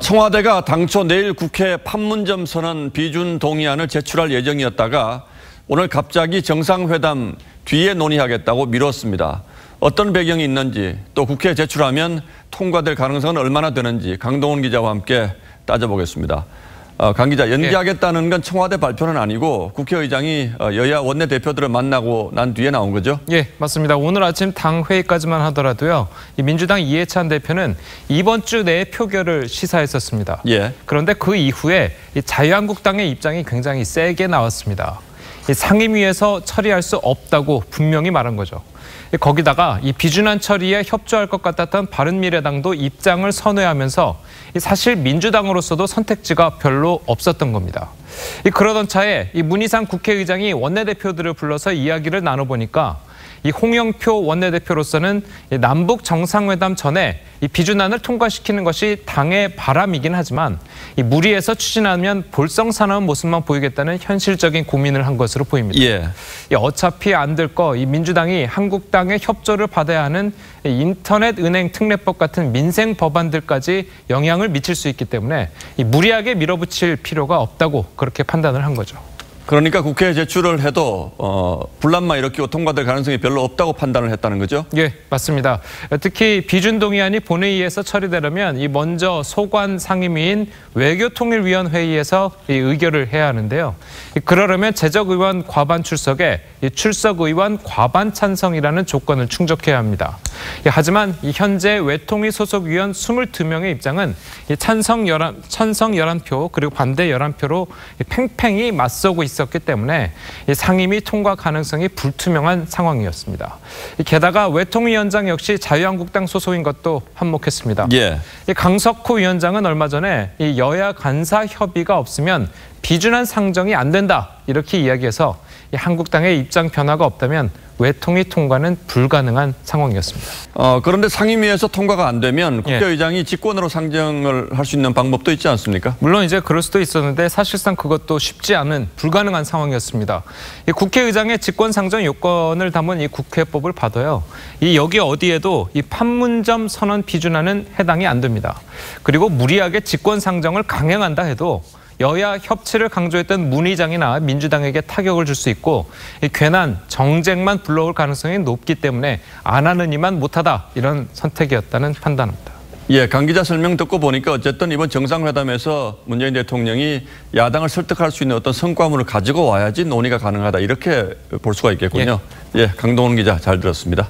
청와대가 당초 내일 국회 판문점 선언 비준 동의안을 제출할 예정이었다가 오늘 갑자기 정상회담 뒤에 논의하겠다고 미뤘습니다. 어떤 배경이 있는지 또 국회에 제출하면 통과될 가능성은 얼마나 되는지 강동원 기자와 함께 따져보겠습니다. 강 기자, 연기하겠다는 건 청와대 발표는 아니고 국회의장이 여야 원내대표들을 만나고 난 뒤에 나온 거죠? 예, 맞습니다. 오늘 아침 당 회의까지만 하더라도요. 민주당 이해찬 대표는 이번 주 내에 표결을 시사했었습니다. 예. 그런데 그 이후에 자유한국당의 입장이 굉장히 세게 나왔습니다. 상임위에서 처리할 수 없다고 분명히 말한 거죠. 거기다가 이 비준안 처리에 협조할 것 같았던 바른미래당도 입장을 선회하면서 사실 민주당으로서도 선택지가 별로 없었던 겁니다. 그러던 차에 이 문희상 국회의장이 원내대표들을 불러서 이야기를 나눠보니까 이 홍영표 원내대표로서는 남북 정상회담 전에 이 비준안을 통과시키는 것이 당의 바람이긴 하지만 이 무리해서 추진하면 볼썽사나운 모습만 보이겠다는 현실적인 고민을 한 것으로 보입니다. 예. 어차피 안 될 거 이 민주당이 한국당의 협조를 받아야 하는 인터넷 은행 특례법 같은 민생 법안들까지 영향을 미칠 수 있기 때문에 이 무리하게 밀어붙일 필요가 없다고 그렇게 판단을 한 거죠. 그러니까 국회에 제출을 해도 분란만 일으키고 통과될 가능성이 별로 없다고 판단을 했다는 거죠? 예, 맞습니다. 특히 비준 동의안이 본회의에서 처리되려면 이 먼저 소관 상임위인 외교통일위원회의에서 이 의결을 해야 하는데요. 그러려면 재적의원 과반 출석에 출석의원 과반 찬성이라는 조건을 충족해야 합니다. 하지만 현재 외통위 소속 위원 22명의 입장은 찬성 11표 그리고 반대 11표로 팽팽히 맞서고 있었기 때문에 상임위 통과 가능성이 불투명한 상황이었습니다. 게다가 외통위원장 역시 자유한국당 소속인 것도 한몫했습니다. 예. 강석호 위원장은 얼마 전에 이 여야 간사 협의가 없으면 비준안 상정이 안 된다 이렇게 이야기해서 한국당의 입장 변화가 없다면 외통위 통과는 불가능한 상황이었습니다. 그런데 상임위에서 통과가 안 되면 국회의장이 직권으로 상정을 할 수 있는 방법도 있지 않습니까? 물론 이제 그럴 수도 있었는데 사실상 그것도 쉽지 않은 불가능한 상황이었습니다. 이 국회의장의 직권 상정 요건을 담은 이 국회법을 봐도요. 여기 어디에도 이 판문점 선언 비준안은 해당이 안 됩니다. 그리고 무리하게 직권 상정을 강행한다 해도 여야 협치를 강조했던 문 의장이나 민주당에게 타격을 줄 수 있고 괜한 정쟁만 불러올 가능성이 높기 때문에 안 하느니만 못하다 이런 선택이었다는 판단입니다. 예, 강 기자 설명 듣고 보니까 어쨌든 이번 정상회담에서 문재인 대통령이 야당을 설득할 수 있는 어떤 성과물을 가지고 와야지 논의가 가능하다 이렇게 볼 수가 있겠군요. 예, 강동원 기자 잘 들었습니다.